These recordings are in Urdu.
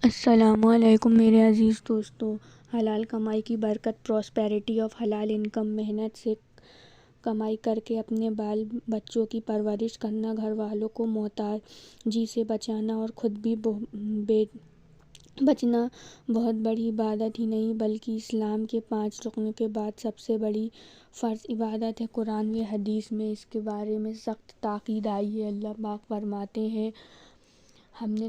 السلام علیکم میرے عزیز دوستو۔ حلال کمائی کی برکت، پراسپیرٹی آف حلال انکم، محنت سے کمائی کر کے اپنے بال بچوں کی پرورش کرنا، گھر والوں کو محتاجی سے بچانا اور خود بھی بچنا بہت بڑی عبادت ہی نہیں بلکہ اسلام کے 5 رکنوں کے بعد سب سے بڑی فرض عبادت ہے۔ قرآن و حدیث میں اس کے بارے میں سخت تاکید آئی ہے۔ اللہ پاک فرماتے ہیں، ہم نے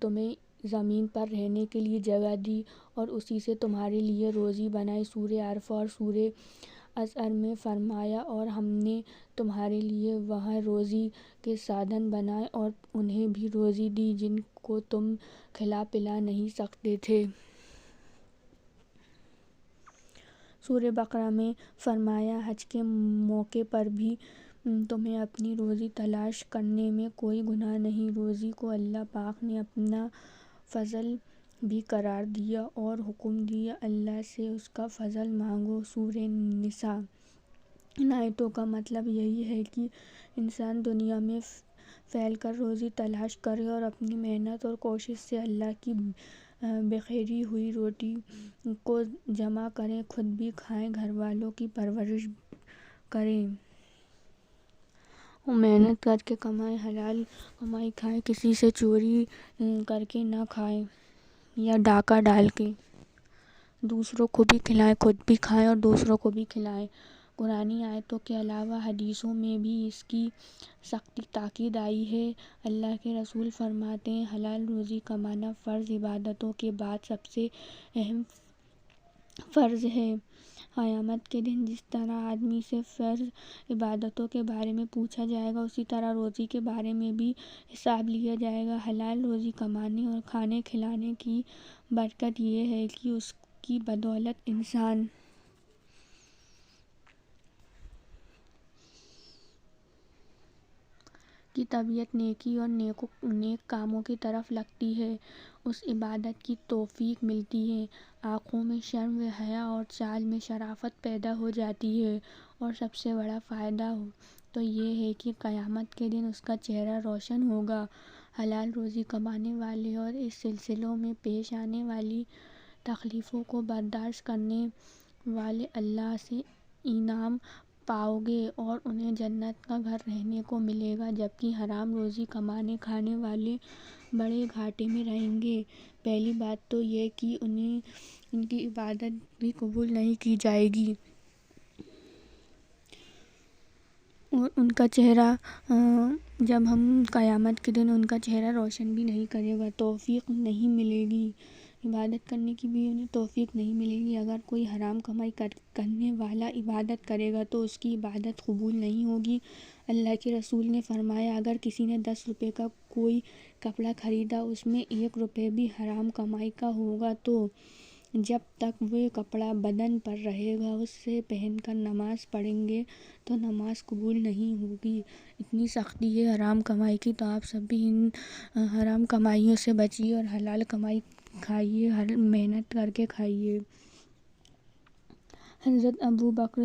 تمہیں زمین پر رہنے کے لیے جگہ دی اور اسی سے تمہارے لیے روزی بنائی۔ سورہ اعراف اور سورہ ازمر میں فرمایا، اور ہم نے تمہارے لیے وہاں روزی کے سادھن بنائے اور انہیں بھی روزی دی جن کو تم کھلا پلا نہیں سکتے تھے۔ سورہ بقرہ میں فرمایا، حج کے موقع پر بھی تمہیں اپنی روزی تلاش کرنے میں کوئی گناہ نہیں۔ روزی کو اللہ پاک نے اپنا فضل بھی قرار دیا اور حکم دیا، اللہ سے اس کا فضل مانگو۔ سورہ نساء۔ ان آیتوں کا مطلب یہی ہے کہ انسان دنیا میں پھیل کر روزی تلاش کرے اور اپنی محنت اور کوشش سے اللہ کی بخیری ہوئی روٹی کو جمع کرے، خود بھی کھائے، گھر والوں کی پرورش کرے اور محنت کر کے کمائے، حلال کمائی کھائے، کسی سے چوری کر کے نہ کھائے یا ڈاکہ ڈال کے۔ دوسروں کو بھی کھلائے، خود بھی کھائے اور دوسروں کو بھی کھلائے۔ قرآنی آیتوں کے علاوہ حدیثوں میں بھی اس کی سخت تاکید آئی ہے۔ اللہ کے رسول فرماتے ہیں، حلال روزی کمانا فرض عبادتوں کے بعد سب سے اہم فرض ہے۔ قیامت کے دن جس طرح آدمی سے فرض عبادتوں کے بارے میں پوچھا جائے گا، اسی طرح روزی کے بارے میں بھی حساب لیا جائے گا۔ حلال روزی کمانے اور کھانے کھلانے کی برکت یہ ہے کہ اس کی بدولت انسان کی طبیعت نیکی اور نیک کاموں کی طرف لگتی ہے، اس عبادت کی توفیق ملتی ہے، آنکھوں میں شرم و حیا اور چال میں شرافت پیدا ہو جاتی ہے، اور سب سے بڑا فائدہ تو یہ ہے کہ قیامت کے دن اس کا چہرہ روشن ہوگا۔ حلال روزی کمانے والے اور اس سلسلے میں پیش آنے والی تکلیفوں کو برداشت کرنے والے اللہ سے انعام پائیں گے اور انہیں جنت کا گھر رہنے کو ملے گا، جبکہ حرام روزی کمانے کھانے والے بڑے گھاٹے میں رہیں گے۔ پہلی بات تو یہ کہ ان کی عبادت بھی قبول نہیں کی جائے گی اور ان کا چہرہ جب ہم قیامت کے دن ان کا چہرہ روشن بھی نہیں کرے گا، توفیق نہیں ملے گی، عبادت کرنے کی بھی انہیں توفیق نہیں ملے گی۔ اگر کوئی حرام کمائی کرنے والا عبادت کرے گا تو اس کی عبادت قبول نہیں ہوگی۔ اللہ کے رسول نے فرمایا، اگر کسی نے 10 روپے کا کوئی کپڑا خریدا، اس میں 1 روپے بھی حرام کمائی کا ہوگا، تو جب تک وہ کپڑا بدن پر رہے گا اسے پہن کر نماز پڑھیں گے تو نماز قبول نہیں ہوگی۔ اتنی سختی ہے حرام کمائی کی، تو آپ سب بھی ان حرام کمائیوں سے بچیے اور حلال کمائی کھائیے، محنت کر کے کھائیے۔ حضرت ابوبکر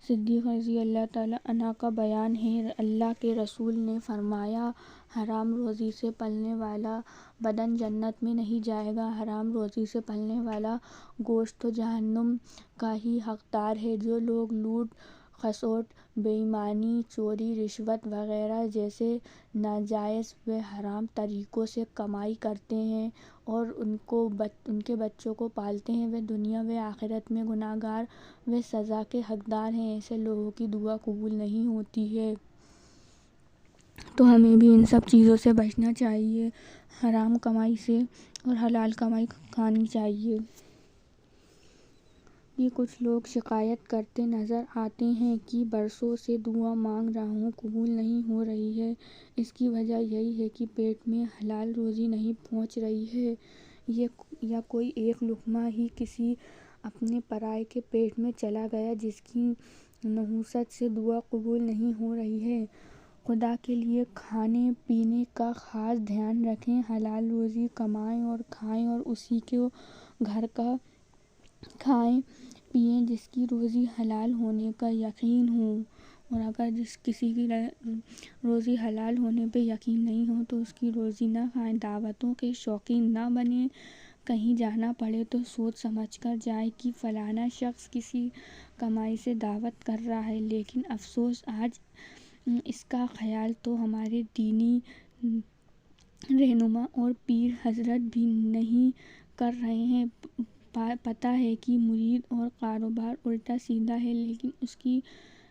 صدیق رضی اللہ تعالیٰ عنہ کا بیان ہے، اللہ کے رسول نے فرمایا، حرام روزی سے پلنے والا بدن جنت میں نہیں جائے گا۔ حرام روزی سے پلنے والا گوشت تو جہنم کا ہی حقدار ہے۔ جو لوگ لوٹ کھسوٹ، بے ایمانی، چوری، رشوت وغیرہ جیسے ناجائز و حرام طریقوں سے کمائی کرتے ہیں اور ان کے بچوں کو پالتے ہیں، وہ دنیا و آخرت میں گناہ گار و سزا کے حقدار ہیں۔ ایسے لوگوں کی دعا قبول نہیں ہوتی ہے۔ تو ہمیں بھی ان سب چیزوں سے بچنا چاہیے، حرام کمائی سے، اور حلال کمائی کھانی چاہیے۔ یہ کچھ لوگ شکایت کرتے نظر آتے ہیں کہ برسوں سے دعا مانگ رہا ہوں، قبول نہیں ہو رہی ہے۔ اس کی وجہ یہی ہے کہ پیٹ میں حلال روزی نہیں پہنچ رہی ہے، یا کوئی ایک لقمہ ہی کسی اپنے پرائے کے پیٹ میں چلا گیا، جس کی نحوست سے دعا قبول نہیں ہو رہی ہے۔ خدا کے لیے کھانے پینے کا خاص دھیان رکھیں، حلال روزی کمائیں اور کھائیں، اور اسی کو گھر کا کھائیں پیئیں جس کی روزی حلال ہونے کا یقین ہو، اور اگر کسی کی روزی حلال ہونے پہ یقین نہیں ہو تو اس کی روزی نہ کھائیں، دعوتوں کے شوقین نہ بنیں، کہیں جانا پڑے تو سوچ سمجھ کر جائے کہ فلانا شخص کسی کمائی سے دعوت کر رہا ہے، لیکن افسوس آج اس کا خیال تو ہمارے دینی رہنما اور پیر حضرات بھی نہیں کر رہے ہیں۔ پتہ ہے کہ مرید اور کاروبار الٹا سیدھا ہے، لیکن اس کی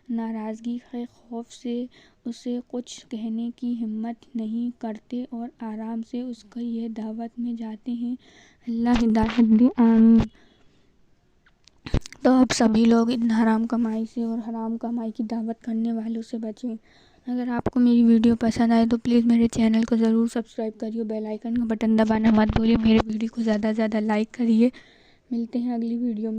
ناراضگی کے خوف سے اسے کچھ کہنے کی ہمت نہیں کرتے اور آرام سے اس کی یہ دعوت میں جاتے ہیں۔ اللہ ہدایت دے، آمین۔ تو اب سبھی لوگ ان حرام کمائی سے اور حرام کمائی کی دعوت کرنے والوں سے بچیں۔ اگر آپ کو میری ویڈیو پسند آئے تو پلیز میرے چینل کو ضرور سبسکرائب کریے، بیل آئیکن کا بٹن دبانا مت بھولیے، میرے ویڈیو کو زیادہ سے زیادہ لائک کریے۔ ملتے ہیں اگلی ویڈیو میں۔